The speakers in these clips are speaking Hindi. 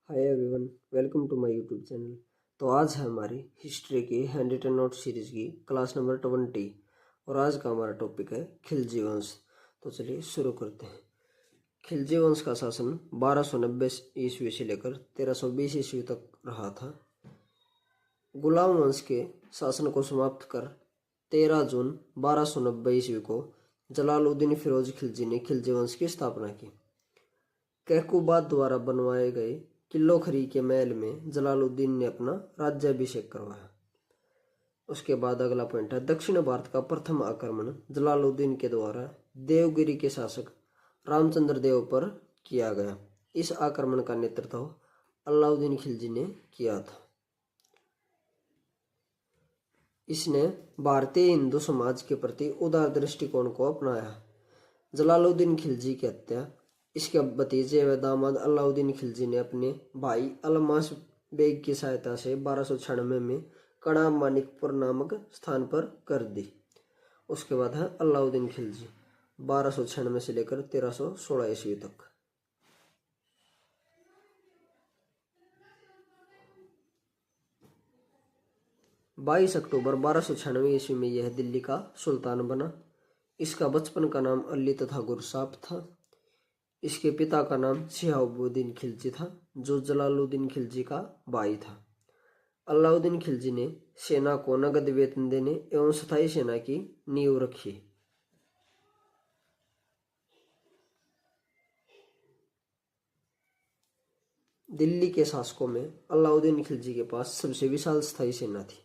Hi everyone, welcome to my YouTube channel. तो आज है हमारी हिस्ट्री की हैंड रिटन नोट सीरीज की क्लास नंबर 20 और आज का हमारा टॉपिक है खिलजी वंश। तो चलिए शुरू करते हैं। खिलजी वंश का शासन 1290 ईस्वी से लेकर 1320 ईस्वी तक रहा था। गुलाम वंश के शासन को समाप्त कर 13 जून 1290 ईस्वी को जलालुद्दीन फिरोज खिलजी ने खिलजी वंश की स्थापना की। कहकूबाद द्वारा बनवाए गए किलो खरी के महल में जलालुद्दीन ने अपना राज्याभिषेक करवाया। उसके बाद अगला पॉइंट है दक्षिण भारत का प्रथम आक्रमण जलालुद्दीन के द्वारा देवगिरी के शासक रामचंद्र देव पर किया गया। इस आक्रमण का नेतृत्व अलाउद्दीन खिलजी ने किया था। इसने भारतीय हिंदू समाज के प्रति उदार दृष्टिकोण को अपनाया। जलालुद्दीन खिलजी की हत्या इसके भतीजे व दामाद अलाउद्दीन खिलजी ने अपने भाई अलमास बेग की सहायता से 1296 में कड़ा मानिकपुर नामक स्थान पर कर दी। उसके बाद है अलाउद्दीन खिलजी 1296 से लेकर 1316 ईस्वी तक। बाईस अक्टूबर 1296 ईस्वी में यह दिल्ली का सुल्तान बना। इसका बचपन का नाम अली तथा गुरसाप था। इसके पिता का नाम शिहाबुद्दीन खिलजी था, जो जलालुद्दीन खिलजी का भाई था। अलाउद्दीन खिलजी ने सेना को नगद वेतन देने एवं स्थायी सेना की नींव रखी। दिल्ली के शासकों में अलाउद्दीन खिलजी के पास सबसे विशाल स्थायी सेना थी।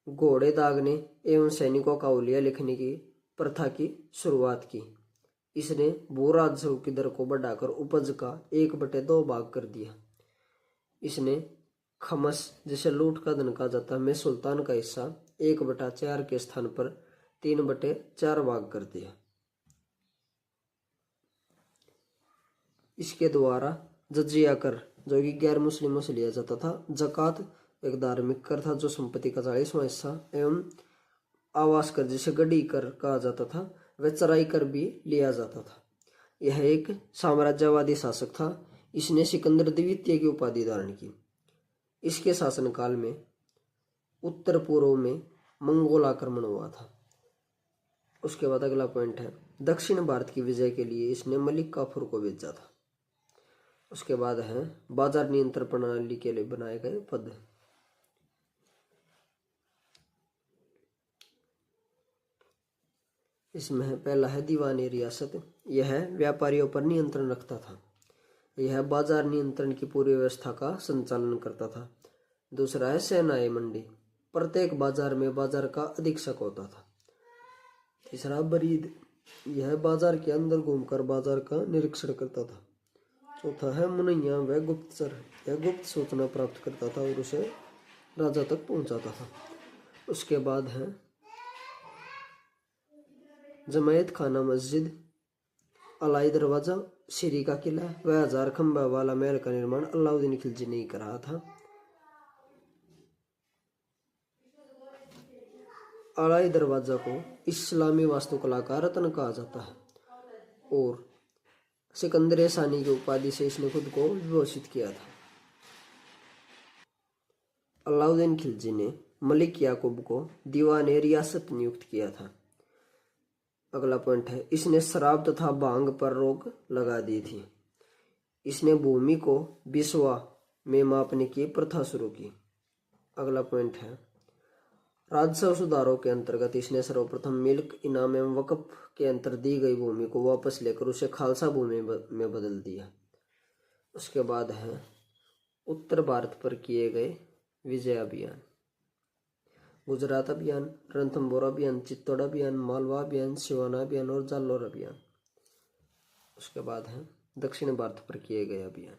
घोड़े दागने एवं सैनिकों का हुलिया लिखने की प्रथा की शुरुआत की। इसने भू राजस्व की दर को बढ़ाकर उपज का 1/2 भाग कर दिया। इसने खमस, जिसे लूट का धन कहा जाता है, में सुल्तान का हिस्सा 1/4 के स्थान पर 3/4 भाग कर दिया। इसके द्वारा जजिया कर, जो कि गैर मुस्लिमों से लिया जाता था, जकात एक धार्मिक कर था जो संपत्ति का 40वां हिस्सा, एवं आवास कर, जिसे गडी कर कहा जाता था, व चराई कर भी लिया जाता था। यह एक साम्राज्यवादी शासक था। इसने सिकंदर द्वितीय की उपाधि धारण की। इसके शासनकाल में उत्तर पूर्व में मंगोल आक्रमण हुआ था। उसके बाद अगला पॉइंट है दक्षिण भारत की विजय के लिए इसने मलिक काफूर को भेजा था। उसके बाद है बाजार नियंत्रण प्रणाली के लिए बनाए गए पद। इसमें है पहला है दीवानी रियासत। यह व्यापारियों पर नियंत्रण रखता था। यह बाजार नियंत्रण की पूरी व्यवस्था का संचालन करता था। दूसरा है सेनाएं मंडी। प्रत्येक बाजार में बाजार का अधीक्षक होता था। तीसरा बरीद। यह बाजार के अंदर घूमकर बाजार का निरीक्षण करता था। चौथा है मुनैया व गुप्तचर। यह गुप्त सूचना प्राप्त करता था और उसे राजा तक पहुंचाता था। उसके बाद है जमायत खाना मस्जिद, अलाई दरवाजा, सीरी का किला व 1000 खंबा वाला महल का निर्माण अलाउद्दीन खिलजी ने करा था। अलाई दरवाजा को इस्लामी वास्तुकला का रत्न कहा जाता है और सिकंदर सानी की उपाधि से इसने खुद को विभूषित किया था। अलाउद्दीन खिलजी ने मलिक याकूब को दीवान रियासत नियुक्त किया था। अगला पॉइंट है इसने शराब तथा भांग पर रोक लगा दी थी। इसने भूमि को बिस्वा में मापने की प्रथा शुरू की। अगला पॉइंट है राजस्व सुधारों के अंतर्गत इसने सर्वप्रथम मिल्क, इनाम एवं वक्फ के अंतर दी गई भूमि को वापस लेकर उसे खालसा भूमि में बदल दिया। उसके बाद है उत्तर भारत पर किए गए विजय अभियान। गुजरात अभियान, रणथंबोर अभियान, चित्तौड़ अभियान, मालवा अभियान, सिवाना अभियान और जालोर अभियान। उसके बाद है दक्षिण भारत पर किए गए अभियान।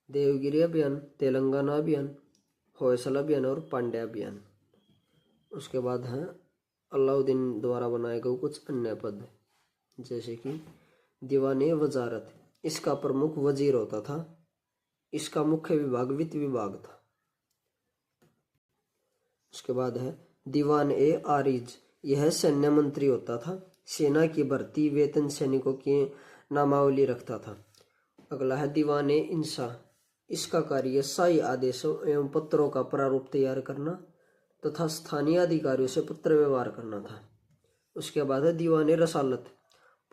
देवगिरी अभियान, तेलंगाना अभियान, होयसल अभियान और पांड्या अभियान। उसके बाद है अलाउद्दीन द्वारा बनाए गए कुछ अन्य पद, जैसे कि दीवाने वजारत। इसका प्रमुख वजीर होता था। इसका मुख्य विभाग वित्त विभाग था। उसके बाद है दीवान ए आरिज। यह सैन्य मंत्री होता था। सेना की भर्ती, वेतन, सैनिकों की नामावली रखता था। अगला है दीवाने इंशा। इसका कार्य शाही आदेशों एवं पत्रों का प्रारूप तैयार करना तथा स्थानीय अधिकारियों से पत्र व्यवहार करना था। उसके बाद है दीवाने रसालत।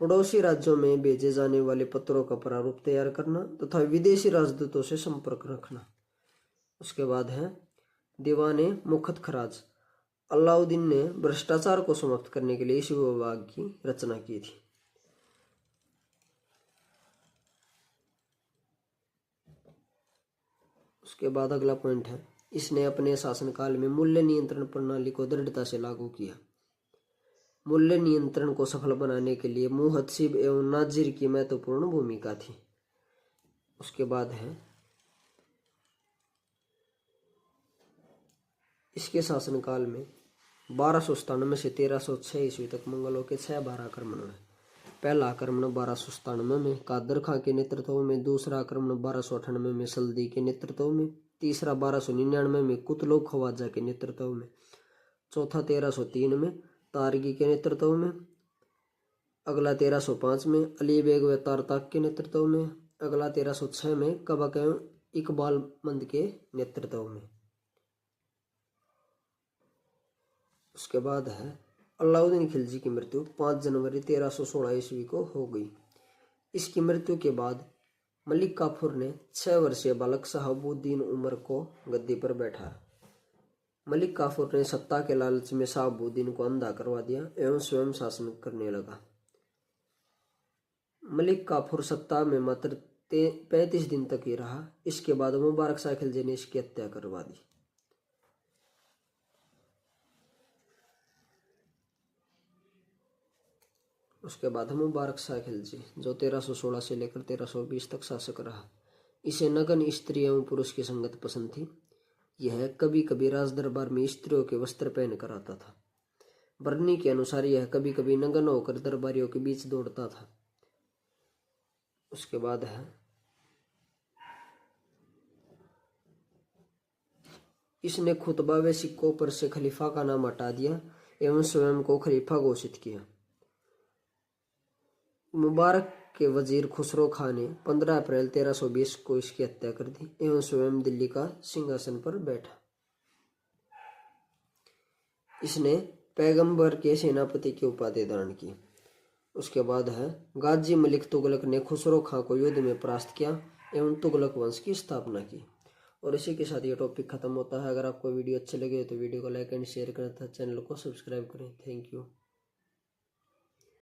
पड़ोसी राज्यों में भेजे जाने वाले पत्रों का प्रारूप तैयार करना तथा विदेशी राजदूतों से संपर्क रखना। उसके बाद है दीवाने मुखत खराज। अलाउद्दीन ने भ्रष्टाचार को समाप्त करने के लिए इस विभाग की रचना की थी। उसके बाद अगला पॉइंट है, इसने अपने शासनकाल में मूल्य नियंत्रण प्रणाली को दृढ़ता से लागू किया। मूल्य नियंत्रण को सफल बनाने के लिए मुहतसिब एवं नाजिर की महत्वपूर्ण भूमिका थी। उसके बाद है इसके शासनकाल में 1297 से 1306 ईस्वी तक मंगलों के 6 बार आक्रमण हुए। पहला आक्रमण 1297 में कादर खां के नेतृत्व में, दूसरा आक्रमण 1298 में सल्दी के नेतृत्व में, तीसरा 1299 में कुतलुग ख्वाजा के नेतृत्व में, चौथा 1303 में तारगी के नेतृत्व में, अगला 1305 में अली बेग व तारताक के नेतृत्व में, अगला 1306 में कबक एवं इकबाल मंद के नेतृत्व में। उसके बाद है अलाउद्दीन खिलजी की मृत्यु 5 जनवरी 1316 ईस्वी को हो गई। इसकी मृत्यु के बाद मलिक काफूर ने 6 वर्षीय बालक शहाबुद्दीन उमर को गद्दी पर बैठा। मलिक काफूर ने सत्ता के लालच में शहाबुद्दीन को अंधा करवा दिया एवं स्वयं शासन करने लगा। मलिक काफूर सत्ता में मात्र 35 दिन तक ही रहा। इसके बाद मुबारक शाह खिलजी ने इसकी हत्या करवा दी। उसके बाद मुबारक शाह खिलजी जो 1316 से लेकर 1320 तक शासक रहा। इसे नगन स्त्री एवं पुरुष की संगत पसंद थी। यह कभी कभी राज दरबार में स्त्रियों के वस्त्र पहन कर आता था। बरनी के अनुसार यह कभी कभी नगन होकर दरबारियों के बीच दौड़ता था। उसके बाद है इसने खुतबा व सिक्कों पर से खलीफा का नाम हटा दिया एवं स्वयं को खलीफा घोषित किया। मुबारक के वजीर खुसरो खां ने 15 अप्रैल 1320 को इसकी हत्या कर दी एवं स्वयं दिल्ली का सिंहासन पर बैठा। इसने पैगंबर के सेनापति की उपाधि धारण की। उसके बाद है गाजी मलिक तुगलक ने खुसरो खां को युद्ध में परास्त किया एवं तुगलक वंश की स्थापना की। और इसी के साथ ये टॉपिक खत्म होता है। अगर आपको वीडियो अच्छे लगे तो वीडियो को लाइक एंड शेयर करें तथा चैनल को सब्सक्राइब करें। Thank you.